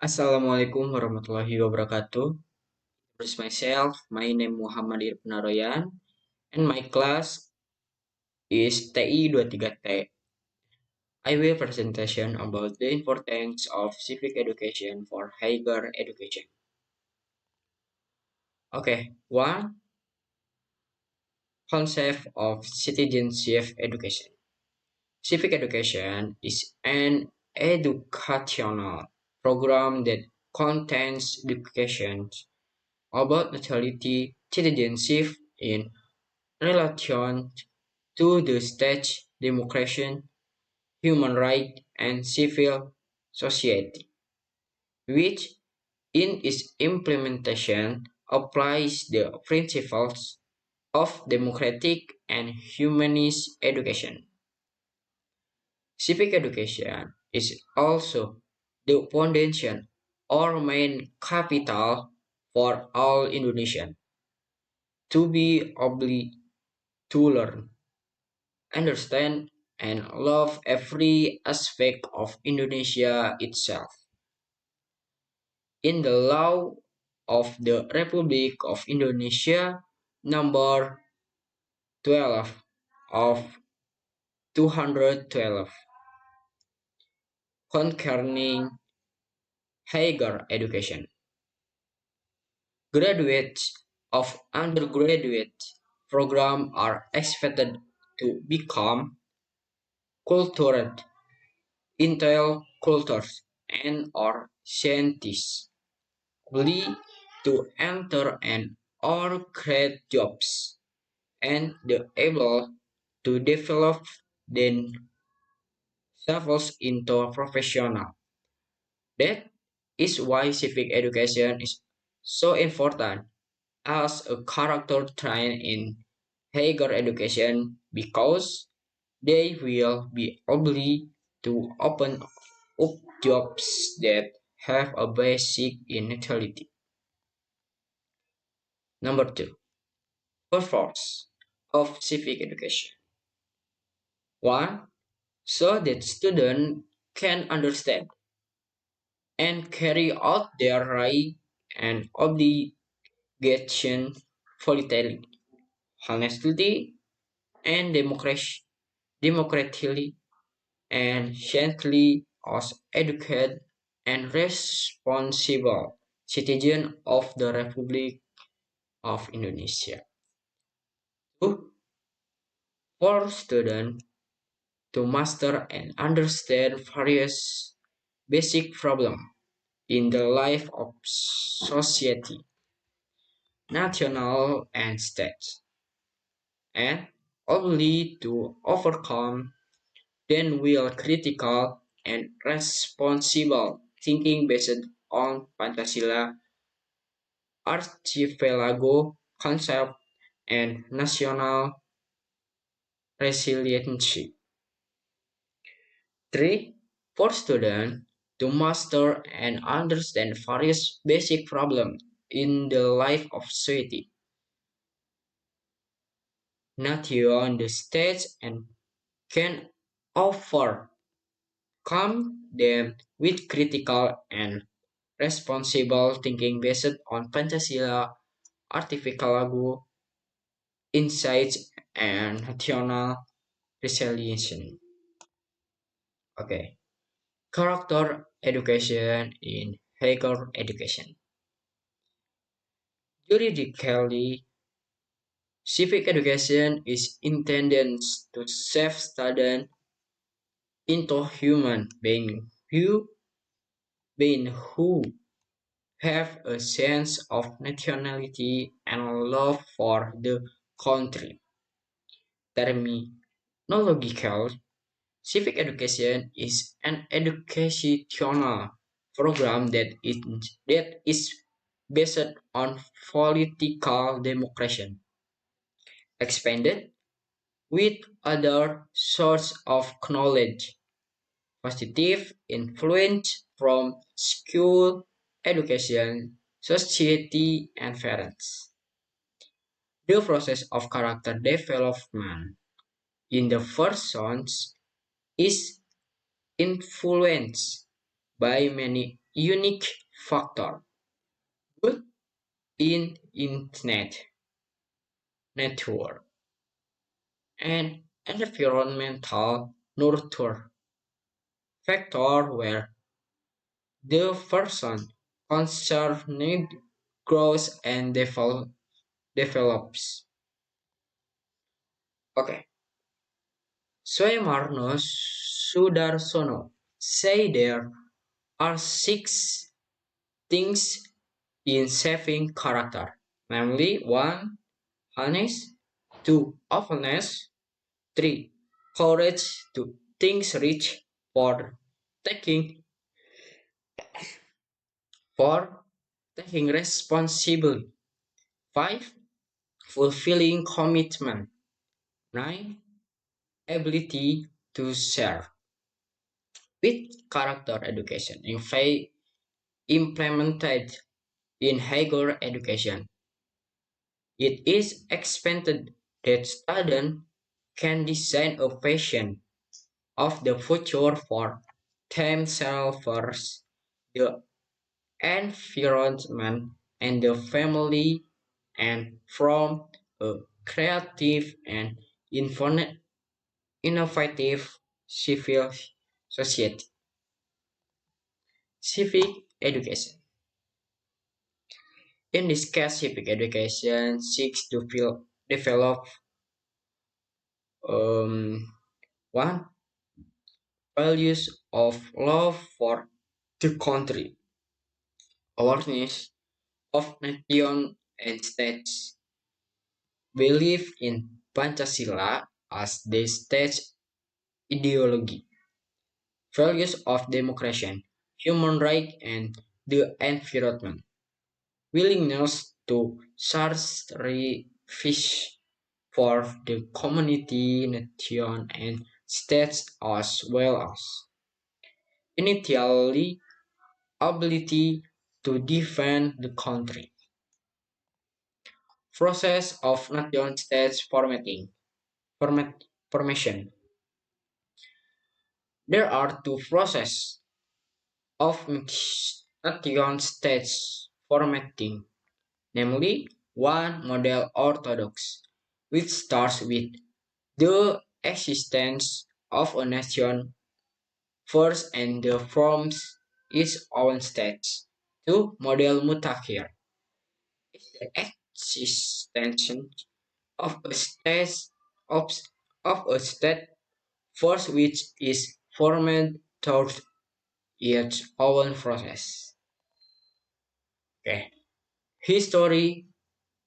Assalamualaikum warahmatullahi wabarakatuh. Introduce myself. My name Muhammad Irfan Aroyan and my class is TI 23T. I will presentation about the importance of civic education for higher education. Okay, one concept of citizenship education. Civic education is an educational program that contains education about neutrality, citizenship in relation to the state, democracy, human rights, and civil society, which in its implementation applies the principles of democratic and humanist education. Civic education is also the foundation or main capital for all Indonesians to be able to learn, understand, and love every aspect of Indonesia itself. In the law of the Republic of Indonesia, number 12 of 212, concerning higher education. Graduates of undergraduate program are expected to become cultured, intellectuals, and or scientists ability to enter and or create jobs and the able to develop themselves into a professional. That is why civic education is so important as a character train in higher education because they will be able to open up jobs that have a basic inequality. Number two, purpose of civic education. One, so that students can understand and carry out their right and obligation voluntarily, honestly, and democratically, and gently as educated and responsible citizen of the Republic of Indonesia. Two, for students to master and understand various basic problems in the life of society, national and state, and only to overcome then will critical and responsible thinking based on Pancasila, archipelago concept, and national resiliency. 3. For students to master and understand various basic problems in the life of society, nation, the states, and can overcome them with critical and responsible thinking based on Pancasila, archipelago insights, and national resilience. Okay. Character education in higher education. Juridically, civic education is intended to shape students into human being who have a sense of nationality and love for the country. Terminological, civic education is an educational program that is based on political democracy, expanded with other sources of knowledge, positive influence from school, education, society, and parents. The process of character development in the first sons is influenced by many unique factor, good in internet network and environmental nurture factor where the person concerned grows and develops. Okay, Suemarno Sudarsono say there are six things in saving character, namely one, honest, two, openness, three, courage to think rich, four, taking four, taking responsible, five, fulfilling commitment, nine, ability to share. With character education in fact implemented in higher education, it is expected that students can design a vision of the future for themselves, the environment, and the family, and from a creative and innovative civil society. Civic education. In this case, civic education seeks to develop um, one values of love for the country, awareness of nation and states, belief in Pancasila as the state ideology, values of democracy, human rights, and the environment, willingness to sacrifice for the community, nation, and states as well as initially ability to defend the country. Process of nation states formation. There are two processes of nation states formatting, namely one model orthodox, which starts with the existence of a nation first and forms its own state. Two model mutakhir is the existence of a state of, of a state first which is formed through its own process. Okay. History,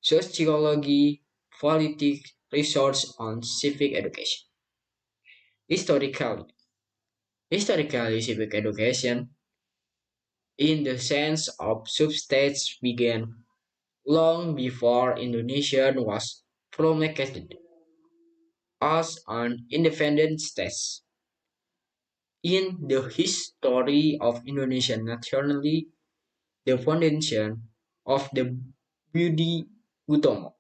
sociology, politics, research on civic education. Historically, historically civic education in the sense of substates began long before Indonesia was promulgated as an independent state. In the history of Indonesia nationally, the foundation of the Budi Utomo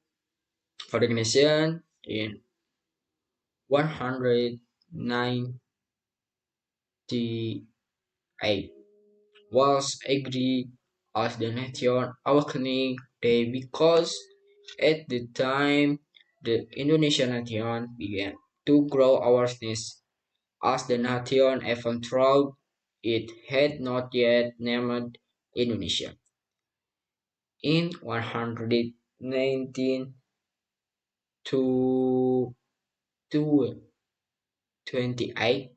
organization in 198 was agreed as the nation awakening day because at the time the Indonesian nation began to grow awareness as the nation even though it had not yet named Indonesia. In 119 to 228,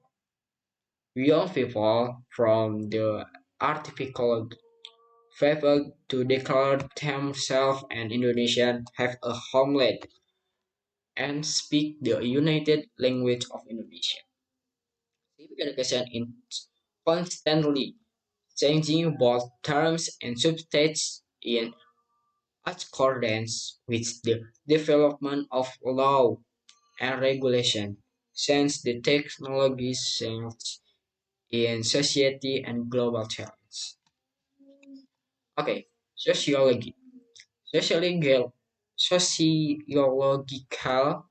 young people from the artificial favored to declare themselves an Indonesian, have a homeland, and speak the united language of Indonesia. Civic education is constantly changing both terms and substance in accordance with the development of law and regulation, since the technology change in society and global challenge. Okay, sociology. Sociological, sociological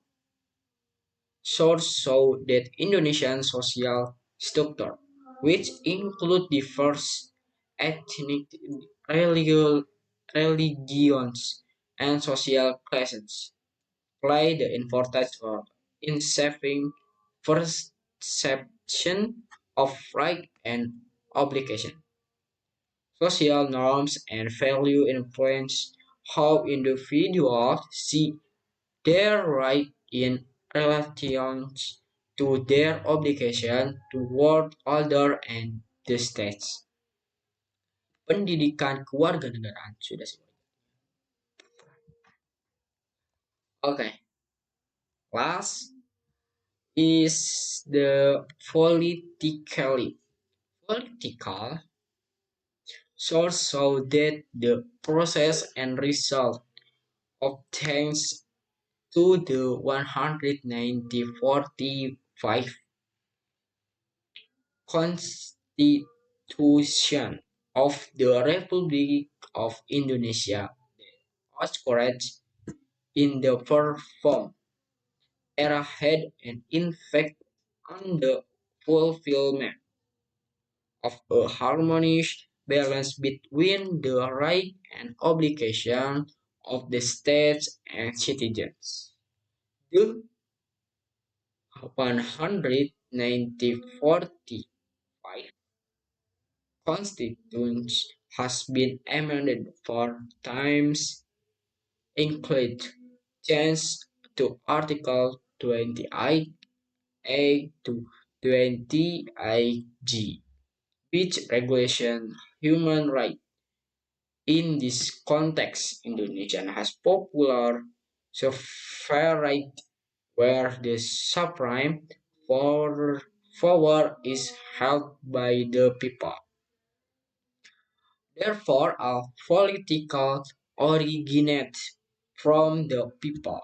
sources show that Indonesian social structure, which include diverse ethnic, religions, and social classes play the important role in shaping perception of right and obligation. Social norms and value influence how individuals see their right in relation to their obligation toward other and the states. Pendidikan kewarganegaraan sudah semua. Okay, last is the political source so that the process and result obtains to the 145 Constitution of the Republic of Indonesia was correct in the perform era had an effect on the fulfillment of a harmonious balance between the right and obligation of the states and citizens. The 194th Constitution has been amended four times, include changes to Article 28A to 28G, which regulation human rights. In this context, Indonesia has popular sovereignty where the supreme power is held by the people. Therefore, all political originates from the people.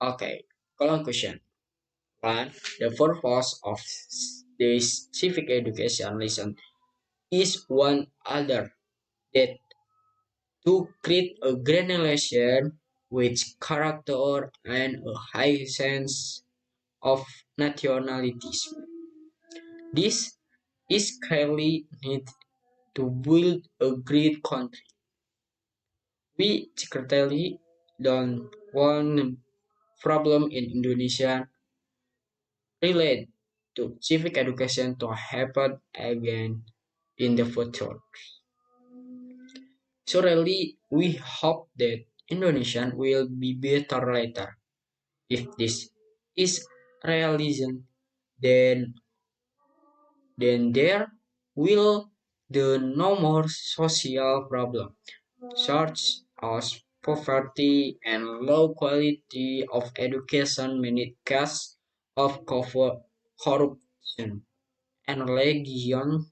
Okay, conclusion. One, the purpose of the civic education lesson is one other that to create a granulation with character and a high sense of nationalism. This is clearly needed to build a great country. We secretly don't want problem in Indonesia related to civic education to happen again in the future. So really, we hope that Indonesian will be better later. If this is realism, then there will the no more social problem, such as poverty and low quality of education, many cases of corruption and religion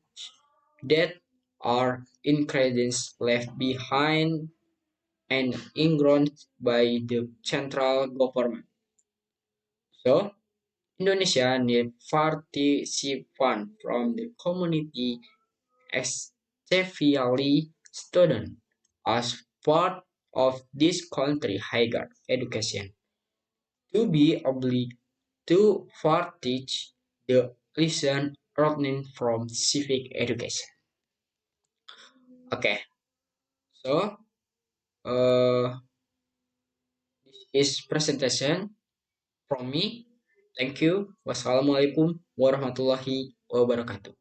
that are ingredients left behind and ingrown by the central government. So, Indonesia needs participation from the community, especially students, as part of this country higher education to be able to teach the lesson learning from civic education. Okay, so this is presentation from me. Thank you. Wassalamualaikum warahmatullahi wabarakatuh.